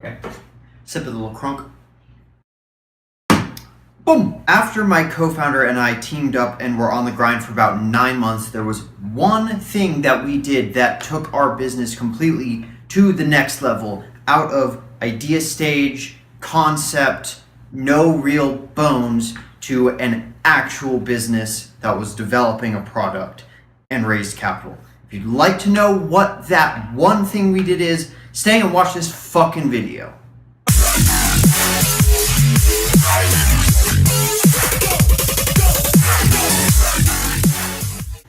Okay. Sip of the little crunk. Boom! After my co-founder and I teamed up and were on the grind for about 9 months, there was one thing that we did that took our business completely to the next level, out of idea stage, concept, no real bones, to an actual business that was developing a product and raised capital. If you'd like to know what that one thing we did is, stay and watch this fucking video.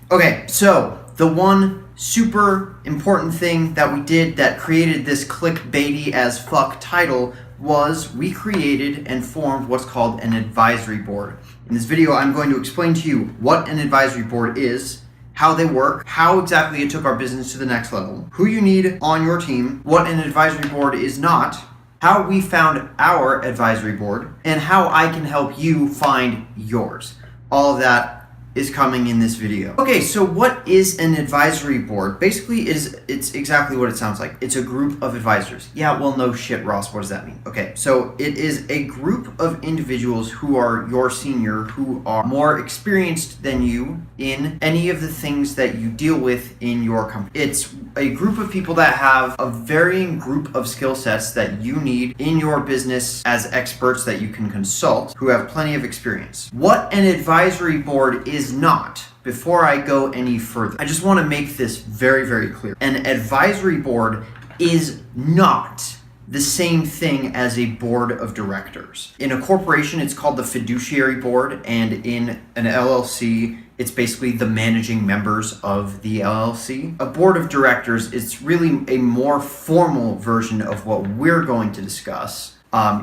Okay, so the one super important thing that we did that created this clickbaity as fuck title was we created and formed what's called an advisory board. In this video, I'm going to explain to you what an advisory board is, how they work, how exactly it took our business to the next level, who you need on your team, what an advisory board is not, how we found our advisory board, and how I can help you find yours. All of that is coming in this video. Okay, so what is an advisory board? Basically, it's exactly what it sounds like. It's a group of advisors. Yeah, well, no shit, Ross, what does that mean? Okay, so it is a group of individuals who are your senior, who are more experienced than you in any of the things that you deal with in your company. It's a group of people that have a varying group of skill sets that you need in your business as experts that you can consult, who have plenty of experience. What an advisory board is not, before I go any further, I just want to make this very, very clear. An advisory board is not the same thing as a board of directors. In a corporation, it's called the fiduciary board, and in an LLC, it's basically the managing members of the LLC. A board of directors is really a more formal version of what we're going to discuss.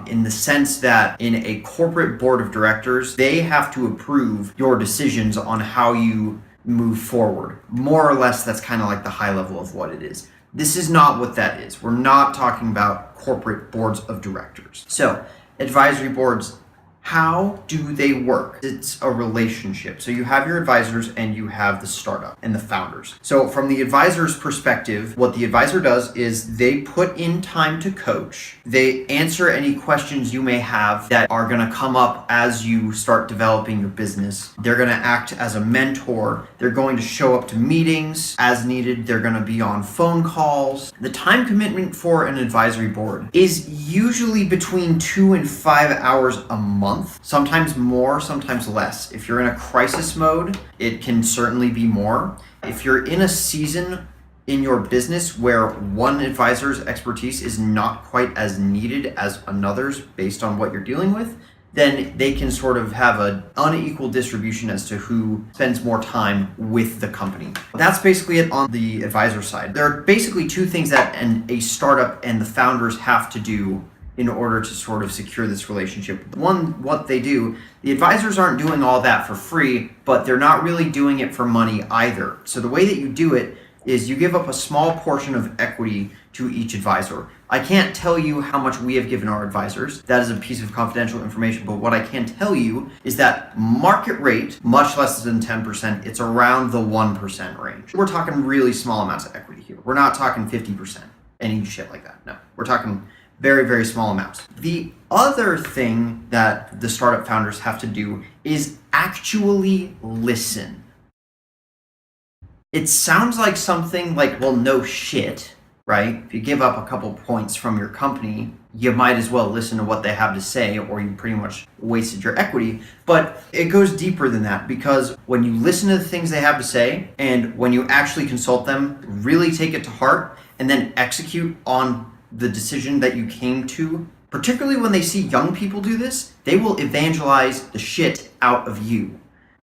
In the sense that in a corporate board of directors, they have to approve your decisions on how you move forward. More or less, that's kind of like the high level of what it is. This is not what that is. We're not talking about corporate boards of directors. So, advisory boards, how do they work? It's a relationship. So you have your advisors and you have the startup and the founders. So from the advisor's perspective, what the advisor does is they put in time to coach. They answer any questions you may have that are going to come up as you start developing your business. They're going to act as a mentor. They're going to show up to meetings as needed. They're going to be on phone calls. The time commitment for an advisory board is usually between 2 and 5 hours a month. Sometimes more, sometimes less. If you're in a crisis mode, it can certainly be more. If you're in a season in your business where one advisor's expertise is not quite as needed as another's based on what you're dealing with, then they can sort of have an unequal distribution as to who spends more time with the company. That's basically it on the advisor side. There are basically two things that a startup and the founders have to do in order to sort of secure this relationship. One, what they do, the advisors aren't doing all that for free, but they're not really doing it for money either. So the way that you do it is you give up a small portion of equity to each advisor. I can't tell you how much we have given our advisors. That is a piece of confidential information, but what I can tell you is that market rate, much less than 10%, it's around the 1% range. We're talking really small amounts of equity here. We're not talking 50%, any shit like that. No, we're talking very, very small amounts. The other thing that the startup founders have to do is actually listen. It sounds like something like, well, no shit, right? If you give up a couple points from your company, you might as well listen to what they have to say, or you pretty much wasted your equity. But it goes deeper than that, because when you listen to the things they have to say, and when you actually consult them, really take it to heart, and then execute on the decision that you came to, particularly when they see young people do this, they will evangelize the shit out of you.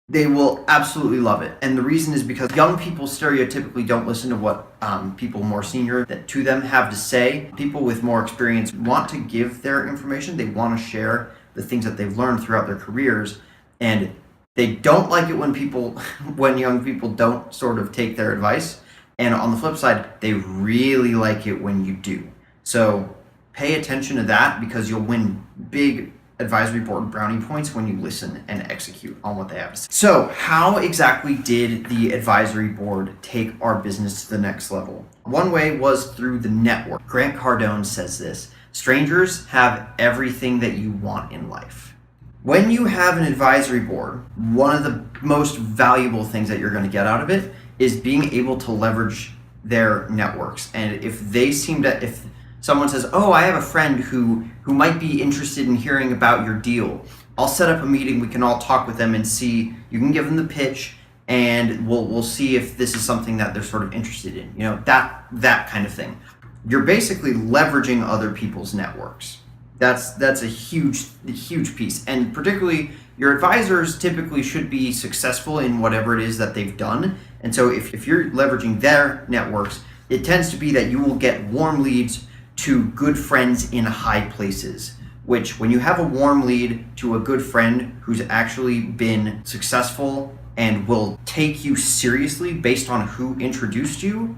They will absolutely love it. And the reason is because young people stereotypically don't listen to what people more senior to them have to say. People with more experience want to give their information. They want to share the things that they've learned throughout their careers. And they don't like it when young people don't sort of take their advice. And on the flip side, they really like it when you do. So pay attention to that, because you'll win big advisory board brownie points when you listen and execute on what they have to say. So how exactly did the advisory board take our business to the next level? One way was through the network. Grant Cardone says this: Strangers have everything that you want in life. When you have an advisory board, one of the most valuable things that you're going to get out of it is being able to leverage their networks. And if someone says, oh, I have a friend who might be interested in hearing about your deal, I'll set up a meeting, we can all talk with them and see, you can give them the pitch, and we'll see if this is something that they're sort of interested in. That kind of thing. You're basically leveraging other people's networks. That's a huge piece. And particularly your advisors typically should be successful in whatever it is that they've done. And so if you're leveraging their networks, it tends to be that you will get warm leads to good friends in high places, which when you have a warm lead to a good friend who's actually been successful and will take you seriously based on who introduced you,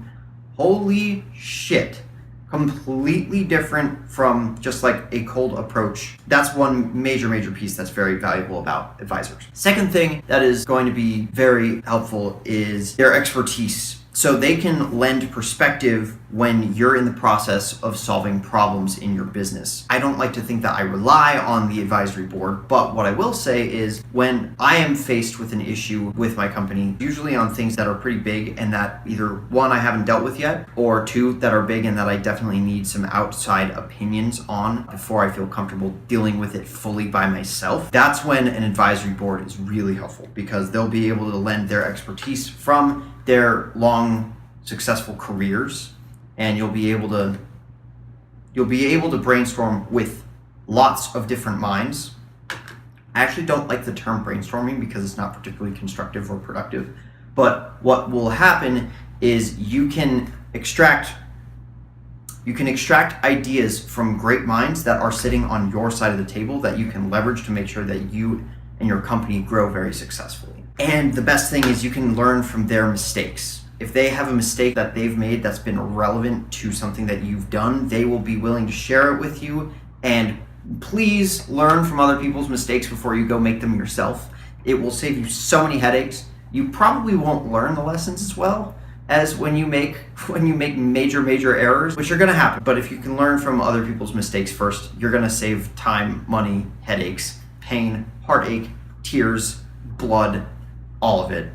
holy shit. Completely different from just like a cold approach. That's one major piece that's very valuable about advisors. Second thing that is going to be very helpful is their expertise. So they can lend perspective when you're in the process of solving problems in your business. I don't like to think that I rely on the advisory board, but what I will say is when I am faced with an issue with my company, usually on things that are pretty big and that either one, I haven't dealt with yet, or two, that are big and that I definitely need some outside opinions on before I feel comfortable dealing with it fully by myself, that's when an advisory board is really helpful because they'll be able to lend their expertise from their long successful careers, and you'll be able to brainstorm with lots of different minds. I actually don't like the term brainstorming because it's not particularly constructive or productive, but what will happen is you can extract ideas from great minds that are sitting on your side of the table that you can leverage to make sure that you and your company grow very successfully. And the best thing is you can learn from their mistakes. If they have a mistake that they've made that's been relevant to something that you've done, they will be willing to share it with you. And please learn from other people's mistakes before you go make them yourself. It will save you so many headaches. You probably won't learn the lessons as well as when you make major errors, which are going to happen. But if you can learn from other people's mistakes first, you're going to save time, money, headaches, pain, heartache, tears, blood, all of it.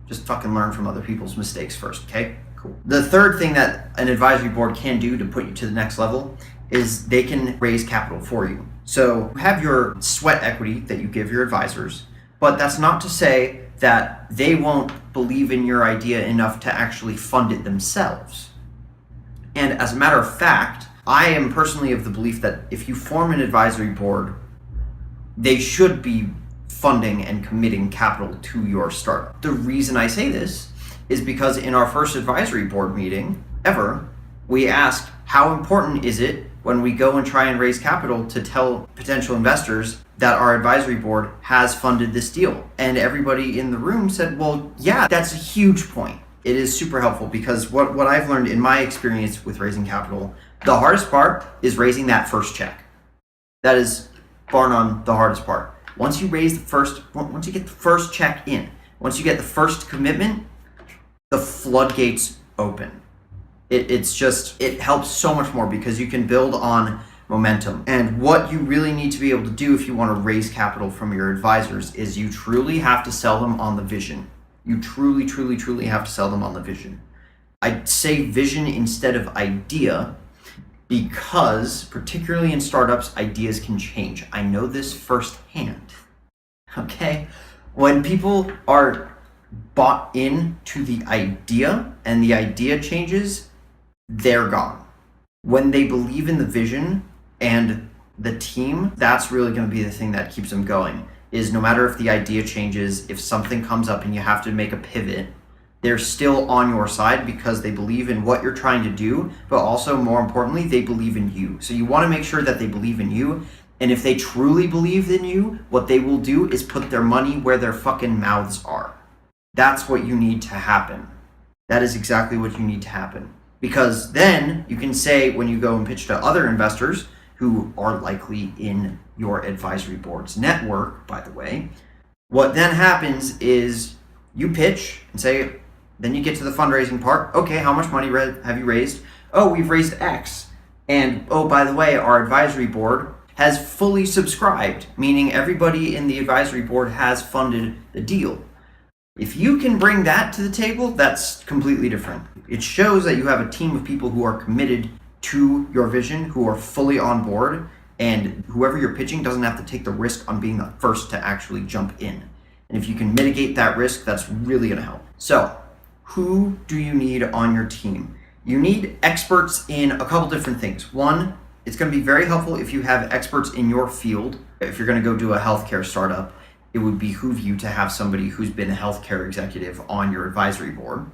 Just fucking learn from other people's mistakes first, okay? Cool. The third thing that an advisory board can do to put you to the next level is they can raise capital for you. So you have your sweat equity that you give your advisors, but that's not to say that they won't believe in your idea enough to actually fund it themselves. And as a matter of fact, I am personally of the belief that if you form an advisory board, they should be funding and committing capital to your startup. The reason I say this is because in our first advisory board meeting ever, we asked how important is it when we go and try and raise capital to tell potential investors that our advisory board has funded this deal. And everybody in the room said, well, yeah, that's a huge point. It is super helpful because what I've learned in my experience with raising capital, the hardest part is raising that first check. That is bar none the hardest part. Once you get the first check in, once you get the first commitment, the floodgates open. It helps so much more because you can build on momentum. And what you really need to be able to do if you want to raise capital from your advisors is you truly have to sell them on the vision. You truly have to sell them on the vision. I'd say vision instead of idea, because particularly in startups, ideas can change. I know this firsthand, okay? When people are bought into the idea and the idea changes, they're gone. When they believe in the vision and the team, that's really gonna be the thing that keeps them going, is no matter if the idea changes, if something comes up and you have to make a pivot, they're still on your side because they believe in what you're trying to do, but also more importantly, they believe in you. So you want to make sure that they believe in you. And if they truly believe in you, what they will do is put their money where their fucking mouths are. That's what you need to happen. That is exactly what you need to happen. Because then you can say when you go and pitch to other investors who are likely in your advisory board's network, by the way, what then happens is you pitch and say, then you get to the fundraising part. Okay, how much money have you raised? Oh, we've raised X. And oh, by the way, our advisory board has fully subscribed, meaning everybody in the advisory board has funded the deal. If you can bring that to the table, that's completely different. It shows that you have a team of people who are committed to your vision, who are fully on board, and whoever you're pitching doesn't have to take the risk on being the first to actually jump in. And if you can mitigate that risk, that's really going to help. So, who do you need on your team? You need experts in a couple different things. One, it's going to be very helpful if you have experts in your field. If you're going to go do a healthcare startup, it would behoove you to have somebody who's been a healthcare executive on your advisory board,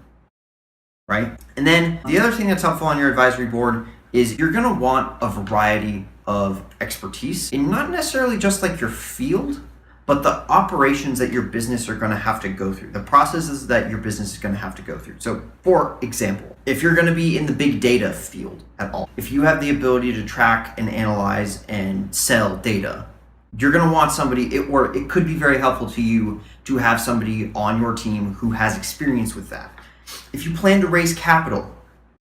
right? And then the other thing that's helpful on your advisory board is you're going to want a variety of expertise in not necessarily just like your field, but the operations that your business are going to have to go through, the processes that your business is going to have to go through. So for example, if you're going to be in the big data field at all, if you have the ability to track and analyze and sell data, you're going to want somebody, or it could be very helpful to you to have somebody on your team who has experience with that. If you plan to raise capital,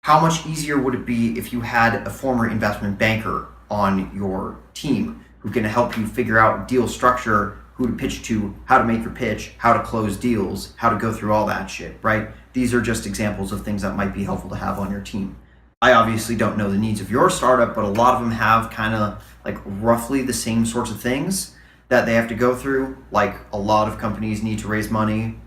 how much easier would it be if you had a former investment banker on your team who can help you figure out deal structure, who to pitch to, how to make your pitch, how to close deals, how to go through all that shit, right? These are just examples of things that might be helpful to have on your team. I obviously don't know the needs of your startup, but a lot of them have kind of like roughly the same sorts of things that they have to go through. Like a lot of companies need to raise money.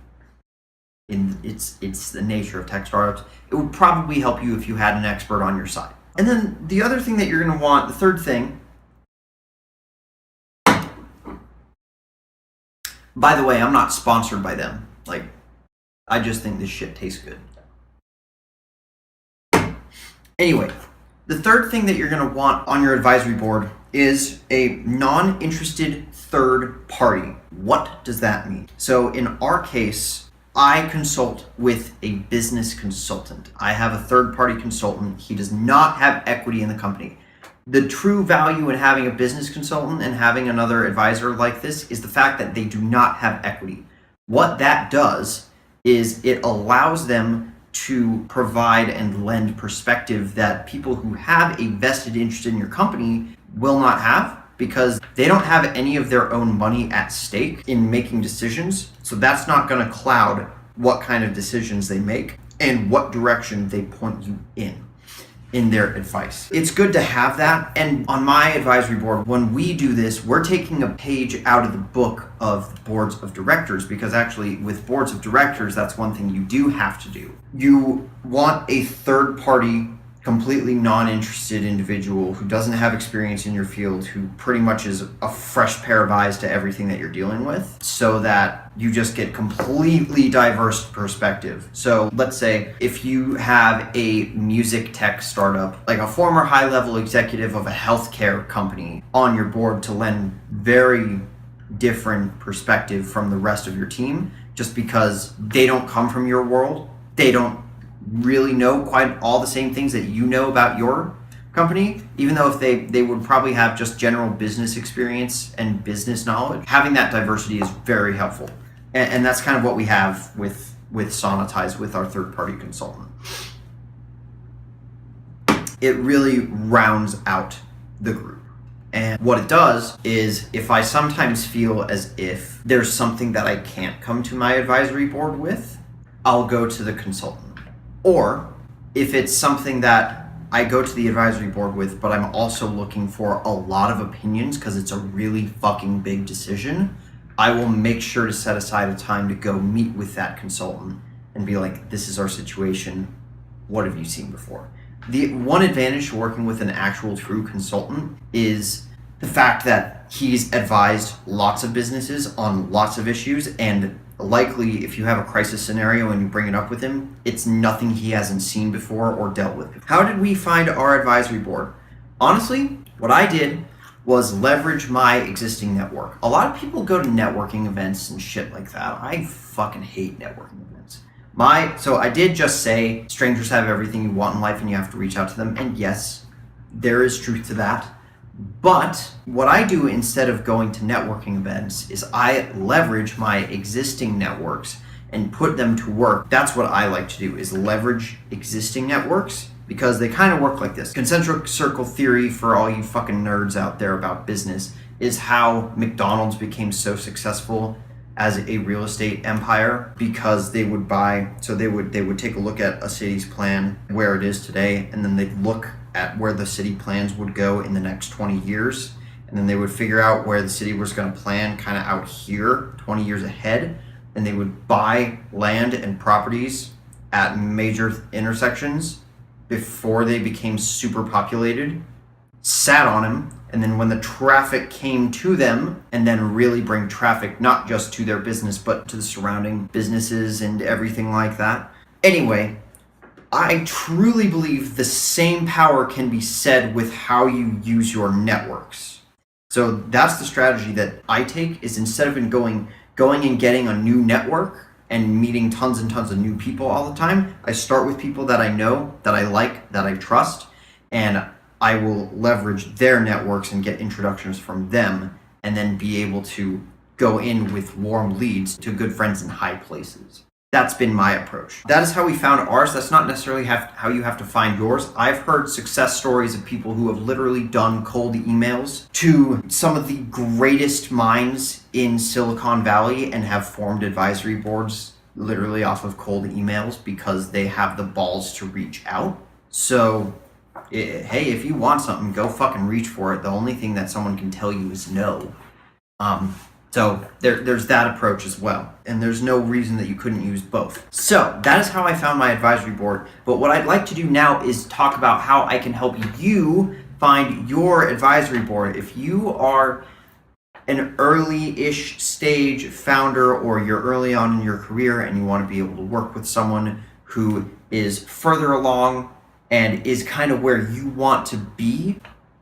It's the nature of tech startups. It would probably help you if you had an expert on your side. And then the other thing that you're going to want, the third thing, by the way, I'm not sponsored by them. Like, I just think this shit tastes good. Anyway, the third thing that you're going to want on your advisory board is a non-interested third party. What does that mean? So in our case, I consult with a business consultant. I have a third party consultant. He does not have equity in the company. The true value in having a business consultant and having another advisor like this is the fact that they do not have equity. What that does is it allows them to provide and lend perspective that people who have a vested interest in your company will not have, because they don't have any of their own money at stake in making decisions. So that's not going to cloud what kind of decisions they make and what direction they point you in their advice. It's good to have that. And on my advisory board, when we do this, we're taking a page out of the book of boards of directors, because actually with boards of directors, that's one thing you do have to do. You want a third party, completely non-interested individual who doesn't have experience in your field, who pretty much is a fresh pair of eyes to everything that you're dealing with, so that you just get completely diverse perspective. So let's say if you have a music tech startup, like a former high-level executive of a healthcare company on your board to lend very different perspective from the rest of your team, just because they don't come from your world, they don't really know quite all the same things that you know about your company, even though if they would probably have just general business experience and business knowledge. Having that diversity is very helpful. And that's kind of what we have with Sonitize, with our third-party consultant. It really rounds out the group. And what it does is, if I sometimes feel as if there's something that I can't come to my advisory board with, I'll go to the consultant. Or if it's something that I go to the advisory board with, but I'm also looking for a lot of opinions because it's a really fucking big decision, I will make sure to set aside a time to go meet with that consultant and be like, this is our situation. What have you seen before? The one advantage to working with an actual true consultant is the fact that he's advised lots of businesses on lots of issues, and likely if you have a crisis scenario and you bring it up with him, it's nothing he hasn't seen before or dealt with. How did we find our advisory board? Honestly, what I did was leverage my existing network. A lot of people go to networking events and shit like that. I fucking hate networking events. So I did just say strangers have everything you want in life and you have to reach out to them. And yes, there is truth to that. But what I do instead of going to networking events is I leverage my existing networks and put them to work. That's what I like to do, is leverage existing networks because they kind of work like this. Concentric circle theory, for all you fucking nerds out there about business, is how McDonald's became so successful as a real estate empire, because they would take a look at a city's plan where it is today, and then they'd look at where the city plans would go in the next 20 years, and then they would figure out where the city was going to plan kind of out here 20 years ahead, and they would buy land and properties at major intersections before they became super populated, sat on them, and then when the traffic came to them, and then really bring traffic not just to their business but to the surrounding businesses and everything like that. Anyway, I truly believe the same power can be said with how you use your networks. So that's the strategy that I take, is instead of going and getting a new network and meeting tons and tons of new people all the time, I start with people that I know, that I like, that I trust, and I will leverage their networks and get introductions from them, and then be able to go in with warm leads to good friends in high places. That's been my approach. That is how we found ours. That's not necessarily how you have to find yours. I've heard success stories of people who have literally done cold emails to some of the greatest minds in Silicon Valley and have formed advisory boards literally off of cold emails because they have the balls to reach out. So, hey, if you want something, go fucking reach for it. The only thing that someone can tell you is no. So there's that approach as well, and there's no reason that you couldn't use both. So that is how I found my advisory board. But what I'd like to do now is talk about how I can help you find your advisory board. If you are an early-ish stage founder, or you're early on in your career and you want to be able to work with someone who is further along and is kind of where you want to be,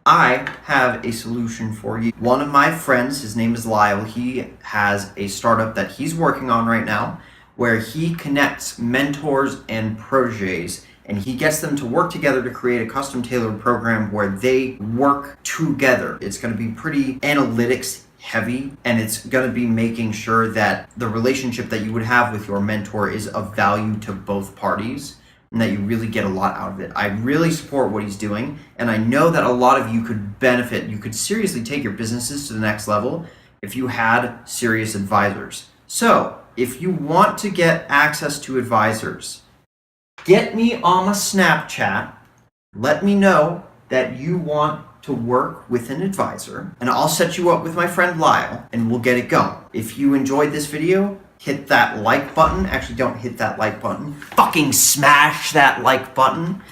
I have a solution for you. One of my friends, his name is Lyle, he has a startup that he's working on right now where he connects mentors and proteges, and he gets them to work together to create a custom tailored program where they work together. It's going to be pretty analytics heavy, and it's going to be making sure that the relationship that you would have with your mentor is of value to both parties, and that you really get a lot out of it. I really support what he's doing, and I know that a lot of you could benefit. You could seriously take your businesses to the next level if you had serious advisors. So, if you want to get access to advisors, get me on my Snapchat, let me know that you want to work with an advisor, and I'll set you up with my friend Lyle, and we'll get it going. If you enjoyed this video, hit that like button. Actually, don't hit that like button. Fucking smash that like button.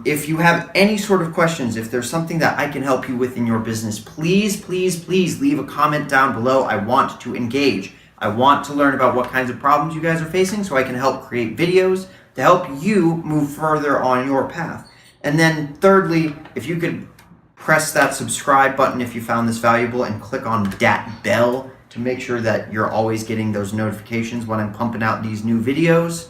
If you have any sort of questions, if there's something that I can help you with in your business, please leave a comment down below. I want to engage. I want to learn about what kinds of problems you guys are facing so I can help create videos to help you move further on your path. And then thirdly, if you could press that subscribe button if you found this valuable, and click on that bell to make sure that you're always getting those notifications when I'm pumping out these new videos.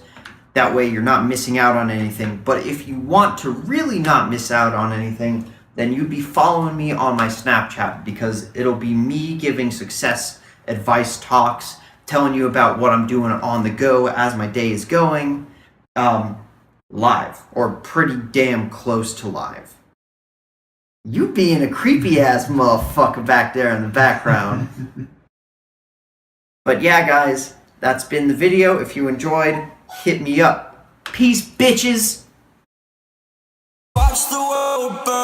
That way you're not missing out on anything. But if you want to really not miss out on anything, then you'd be following me on my Snapchat, because it'll be me giving success advice talks, telling you about what I'm doing on the go as my day is going, live, or pretty damn close to live. You being a creepy ass motherfucker back there in the background. But yeah, guys, that's been the video. If you enjoyed, hit me up. Peace, bitches! Watch the world burn.